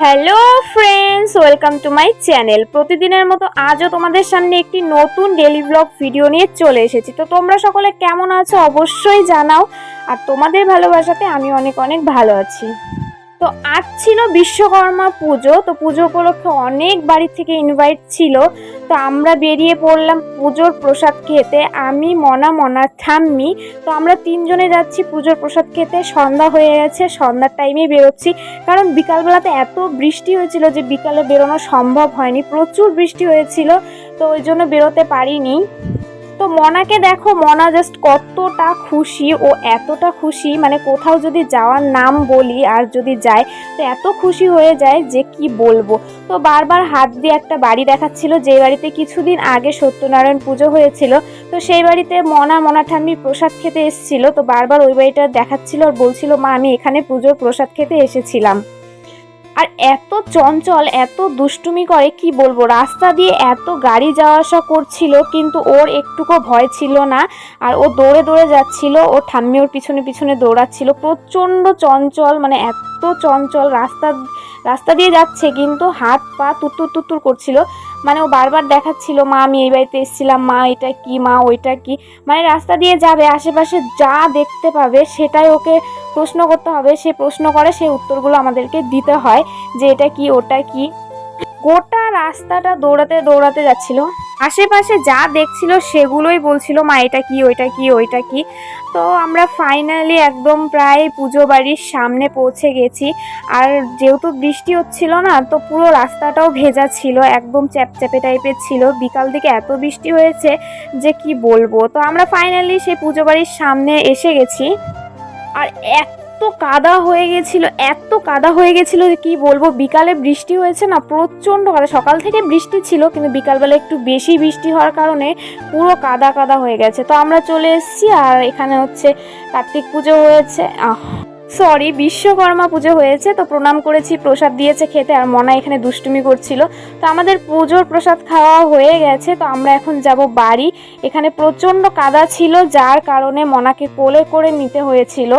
Hello friends, welcome to my channel. প্রতিদিনের মতো আজও তোমাদের সামনে একটি নতুন ডেলি ব্লগ ভিডিও নিয়ে চলে এসেছি। তো তোমরা সকলে কেমন আছো অবশ্যই জানাও, আর তোমাদের ভালোবাসাতে আমি অনেক অনেক ভালো আছি। তো আজ ছিল বিশ্বকর্মা পুজো। তো পুজো উপলক্ষে অনেক বাড়ি থেকে ইনভাইট ছিল। তো আমরা বেরিয়ে পড়লাম পুজোর প্রসাদ খেতে। আমি মনার ঠাম্মি। তো আমরা তিনজনে যাচ্ছি পুজোর প্রসাদ খেতে। সন্ধ্যা হয়ে গেছে, সন্ধ্যার টাইমেই বেরোচ্ছি, কারণ বিকালবেলাতে এত বৃষ্টি হয়েছিল যে বিকালে বেরোনো সম্ভব হয়নি। প্রচুর বৃষ্টি হয়েছিল, তো ওই জন্য বেরোতে পারিনি। তো মনাকে দেখো, মনা জাস্ট কতটা খুশি, ও এতটা খুশি মানে কোথাও যদি যাওয়ার নাম বলি আর যদি যায় তো এত খুশি হয়ে যায় যে কি বলবো। তো বারবার হাত দিয়ে একটা বাড়ি দেখাচ্ছিল, যে বাড়িতে কিছুদিন আগে সত্যনারায়ণ পুজো হয়েছিল। তো সেই বাড়িতে মনা ঠাম্মি প্রসাদ খেতে এসেছিল। তো বারবার ওই বাড়িটা দেখাচ্ছিল আর বলছিল, মা আমি এখানে পুজোর প্রসাদ খেতে এসেছিলাম। আর এত চঞ্চল, এত দুষ্টুমি করে কি বলবো। রাস্তা দিয়ে এত গাড়ি যাওয়া আসা করছিল, কিন্তু ওর একটুকু ভয় ছিল না। আর ও দৌড়ে দৌড়ে যাচ্ছিল, ও ঠাম্মি ওর পিছনে পিছনে দৌড়াচ্ছিল। প্রচণ্ড চঞ্চল, মানে এত চঞ্চল। রাস্তা দিয়ে যাচ্ছে কিন্তু হাত পা তুত্তুর তুত্তুর করছিল। মানে ও বারবার দেখাচ্ছিল, মা আমি এই বাড়িতে এসেছিলাম, মা এটা কি, মা ওইটা কি। মানে রাস্তা দিয়ে যাবে, আশেপাশে যা দেখতে পাবে সেটাই ওকে প্রশ্ন করতে হবে। সে প্রশ্ন করে, সেই উত্তরগুলো আমাদেরকে দিতে হয়, যে এটা কি ওটা কি। গোটা রাস্তাটা দৌড়াতে দৌড়াতে যাচ্ছিল, আশেপাশে যা দেখছিল সেগুলোই বলছিল, মা এটা কি ওইটা কি ওইটা কি। তো আমরা ফাইনালি একদম প্রায় পুজো বাড়ির সামনে পৌঁছে গেছি। আর যেহেতু বৃষ্টি হচ্ছিল না, তো পুরো রাস্তাটাও ভেজা ছিল, একদম চ্যাপচ্যাপে টাইপের ছিল। বিকাল দিকে এত বৃষ্টি হয়েছে যে কি বলবো। তো আমরা ফাইনালি সেই পুজো বাড়ির সামনে এসে গেছি। আর এত কাদা হয়ে গেছিল, এত কাদা হয়ে গেছিল যে কি বলবো। বিকালে বৃষ্টি হয়েছে না, প্রচণ্ড কাদা। সকাল থেকে বৃষ্টি ছিল, কিন্তু বিকালবেলা একটু বেশি বৃষ্টি হওয়ার কারণে পুরো কাদা কাদা হয়ে গেছে। তো আমরা চলে এসেছি, আর এখানে হচ্ছে কার্তিক পুজো হয়েছে, বিশ্বকর্মা পুজো হয়েছে। তো প্রণাম করেছি, প্রসাদ দিয়েছে খেতে, আর মনা এখানে দুষ্টুমি করছিল। তো আমাদের পুজোর প্রসাদ খাওয়া হয়ে গেছে। তো আমরা এখন যাব বাড়ি। এখানে প্রচণ্ড কাদা ছিল, যার কারণে মনাকে কোলে করে নিতে হয়েছিল।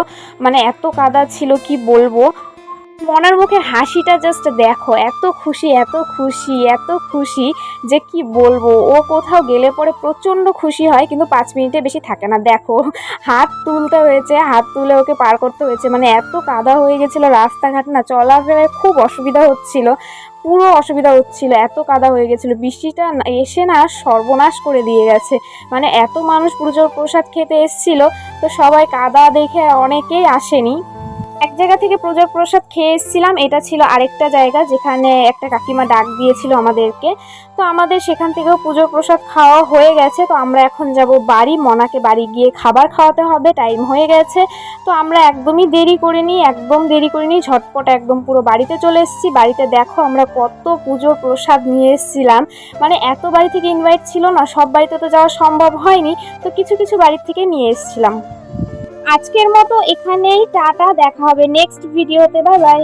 মানে এত কাদা ছিল কি বলবো। মনার মুখের হাসিটা জাস্ট দেখো, এত খুশি এত খুশি এত খুশি যে কি বলবো। ও কোথাও গেলে পরে প্রচণ্ড খুশি হয়, কিন্তু 5 মিনিটে বেশি থাকে না। দেখো হাত তুলতে হয়েছে, হাত তুলে ওকে পার করতে হয়েছে। মানে এত কাদা হয়ে গেছিলো, রাস্তাঘাট না চলাফেরায় খুব অসুবিধা হচ্ছিল, পুরো অসুবিধা হচ্ছিল, এত কাদা হয়ে গেছিলো। বৃষ্টিটা এসে না সর্বনাশ করে দিয়ে গেছে। মানে এত মানুষ পুজোর প্রসাদ খেতে এসেছিল, তো সবাই কাদা দেখে অনেকেই আসেনি। এক জায়গা থেকে পুজোর প্রসাদ খেয়ে এসেছিলাম, এটা ছিল আরেকটা জায়গা যেখানে একটা কাকিমা ডাক দিয়েছিল আমাদেরকে। তো আমাদের সেখান থেকেও পুজোর প্রসাদ খাওয়া হয়ে গেছে। তো আমরা এখন যাব বাড়ি, মনাকে বাড়ি গিয়ে খাবার খাওয়াতে হবে, টাইম হয়ে গেছে। তো আমরা একদমই দেরি করিনি, ঝটপট একদম পুরো বাড়িতে চলে এসেছি। বাড়িতে দেখো আমরা কত পুজোর প্রসাদ নিয়ে এসেছিলাম। মানে এত বাড়ি থেকে ইনভাইট ছিল না, সব বাড়িতে তো যাওয়া সম্ভব হয়নি, তো কিছু কিছু বাড়ির থেকে নিয়ে এসেছিলাম। আজকের মতো এখানেই টাটা, দেখা হবে নেক্সট ভিডিওতে, বাই বাই।